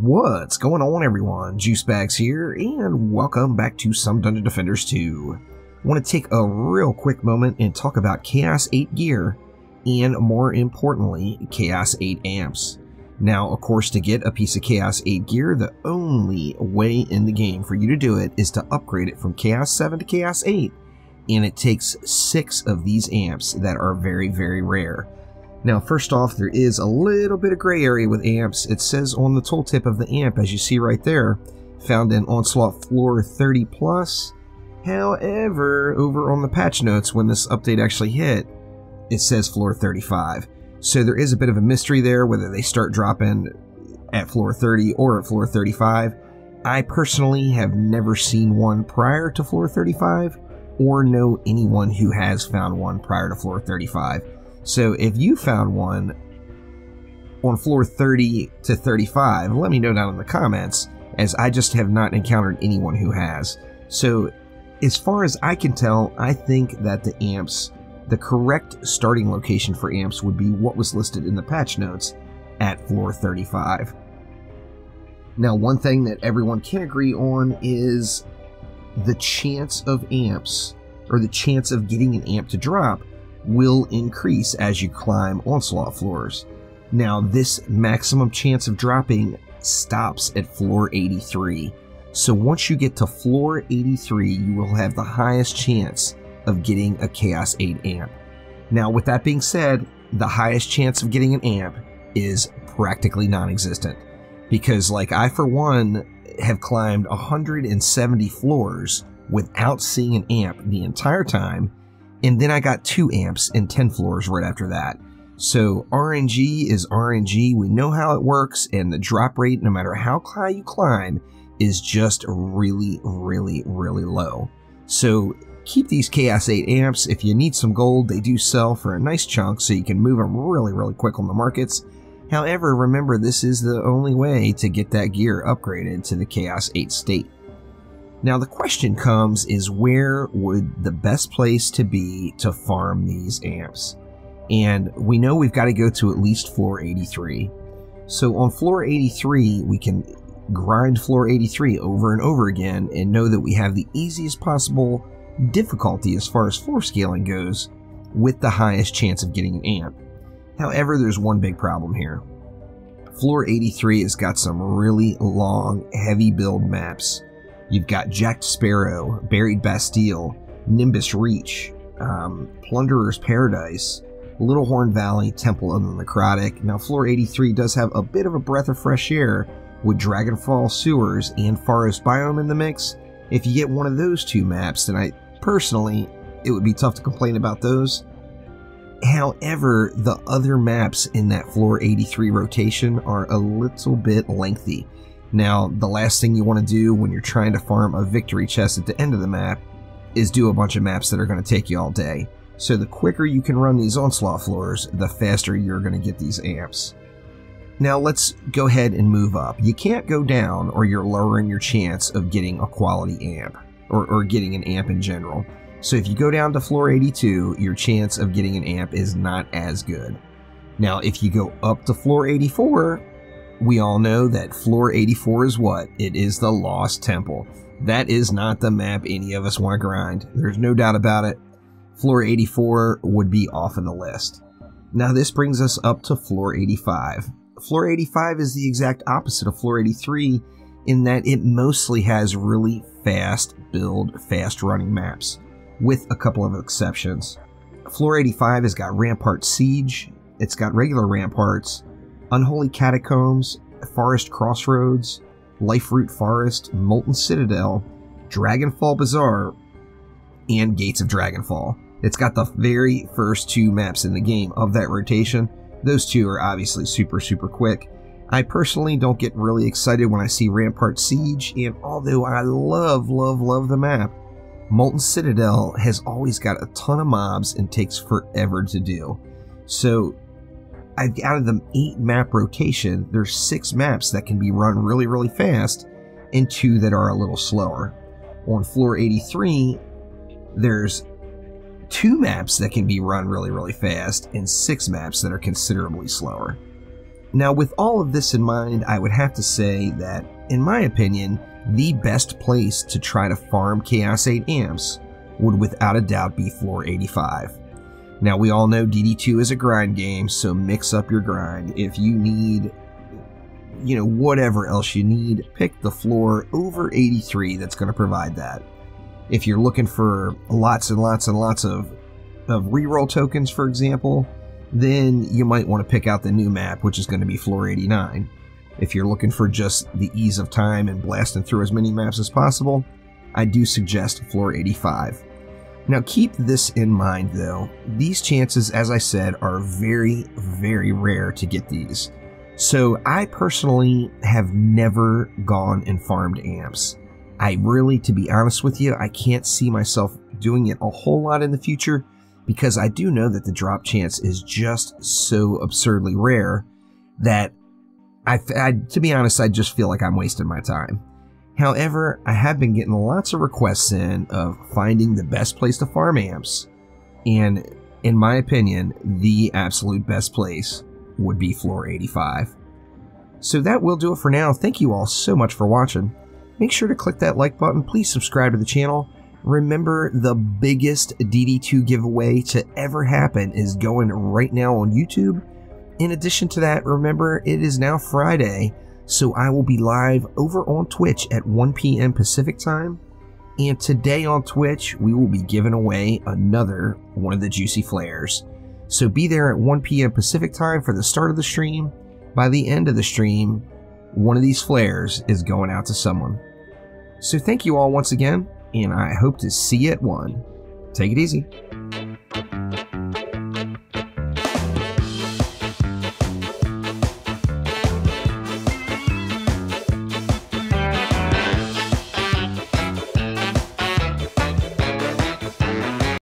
What's going on, everyone? Juicebags here, and welcome back to some Dungeon Defenders 2. I want to take a real quick moment and talk about Chaos 8 gear, and more importantly, Chaos 8 amps. Now, of course, to get a piece of Chaos 8 gear, the only way in the game for you to do it is to upgrade it from Chaos 7 to Chaos 8, and it takes 6 of these amps that are very, very rare. Now, first off, there is a little bit of gray area with amps. It says on the tooltip of the amp, as you see right there, found in Onslaught Floor 30+. However, over on the patch notes, when this update actually hit, it says Floor 35. So there is a bit of a mystery there, whether they start dropping at Floor 30 or at Floor 35. I personally have never seen one prior to Floor 35, or know anyone who has found one prior to Floor 35. So if you found one on floor 30 to 35, let me know down in the comments, as I just have not encountered anyone who has. So as far as I can tell, I think that the correct starting location for amps would be what was listed in the patch notes at floor 35. Now, one thing that everyone can agree on is the chance of amps, or the chance of getting an amp to drop, will increase as you climb Onslaught floors. Now, this maximum chance of dropping stops at floor 83. So once you get to floor 83, you will have the highest chance of getting a Chaos 8 amp. Now, with that being said, the highest chance of getting an amp is practically non-existent, because like I, for one, have climbed 170 floors without seeing an amp the entire time, and then I got 2 amps and 10 floors right after that. So RNG is RNG. We know how it works, and the drop rate, no matter how high you climb, is just really, really, really low. So keep these Chaos 8 amps. If you need some gold, they do sell for a nice chunk, so you can move them really, really quick on the markets. However, remember, this is the only way to get that gear upgraded to the Chaos 8 state. Now, the question comes is, where would the best place to be to farm these amps? And we know we've got to go to at least floor 83. So on floor 83, we can grind floor 83 over and over again and know that we have the easiest possible difficulty as far as floor scaling goes, with the highest chance of getting an amp. However, there's one big problem here. Floor 83 has got some really long, heavy build maps. You've got Jacked Sparrow, Buried Bastille, Nimbus Reach, Plunderer's Paradise, Little Horn Valley, Temple of the Necrotic. Now, floor 83 does have a bit of a breath of fresh air with Dragonfall Sewers and Forest Biome in the mix. If you get one of those 2 maps, then personally, it would be tough to complain about those. However, the other maps in that floor 83 rotation are a little bit lengthy. Now, the last thing you want to do when you're trying to farm a victory chest at the end of the map is do a bunch of maps that are going to take you all day. So the quicker you can run these Onslaught floors, the faster you're going to get these amps. Now, let's go ahead and move up. You can't go down, or you're lowering your chance of getting a quality amp, or getting an amp in general. So if you go down to floor 82, your chance of getting an amp is not as good. Now, if you go up to floor 84, we all know that floor 84 is what? It is the Lost Temple. That is not the map any of us want to grind. There's no doubt about it. Floor 84 would be off of the list. Now, this brings us up to floor 85. Floor 85 is the exact opposite of floor 83 in that it mostly has really fast build, fast running maps, with a couple of exceptions. Floor 85 has got Rampart Siege, it's got regular ramparts, Unholy Catacombs, Forest Crossroads, Life-Root Forest, Molten Citadel, Dragonfall Bazaar, and Gates of Dragonfall. It's got the very first 2 maps in the game of that rotation. Those 2 are obviously super, super quick. I personally don't get really excited when I see Rampart Siege, and although I love, love, love the map, Molten Citadel has always got a ton of mobs and takes forever to do. So, out of the 8 map rotation, there's 6 maps that can be run really, really fast, and 2 that are a little slower. On floor 83, there's 2 maps that can be run really, really fast, and 6 maps that are considerably slower. Now, with all of this in mind, I would have to say that, in my opinion, the best place to try to farm Chaos 8 amps would without a doubt be floor 85. Now, we all know DD2 is a grind game, so mix up your grind. If you need, whatever else you need, pick the floor over 83 that's going to provide that. If you're looking for lots and lots and lots of reroll tokens, for example, then you might want to pick out the new map, which is going to be floor 89. If you're looking for just the ease of time and blasting through as many maps as possible, I do suggest floor 85. Now keep this in mind though, these chances, as I said, are very, very rare to get these. So I personally have never gone and farmed amps. I really, to be honest with you, I can't see myself doing it a whole lot in the future because I do know that the drop chance is just so absurdly rare that to be honest, I just feel like I'm wasting my time. However, I have been getting lots of requests in of finding the best place to farm amps, and in my opinion, the absolute best place would be floor 85. So that will do it for now. Thank you all so much for watching. Make sure to click that like button. Please subscribe to the channel. Remember, the biggest DD2 giveaway to ever happen is going right now on YouTube. In addition to that, remember, it is now Friday, so I will be live over on Twitch at 1 p.m. Pacific time. And today on Twitch, we will be giving away another one of the juicy flares. So be there at 1 p.m. Pacific time for the start of the stream. By the end of the stream, one of these flares is going out to someone. So thank you all once again, and I hope to see you at 1. Take it easy.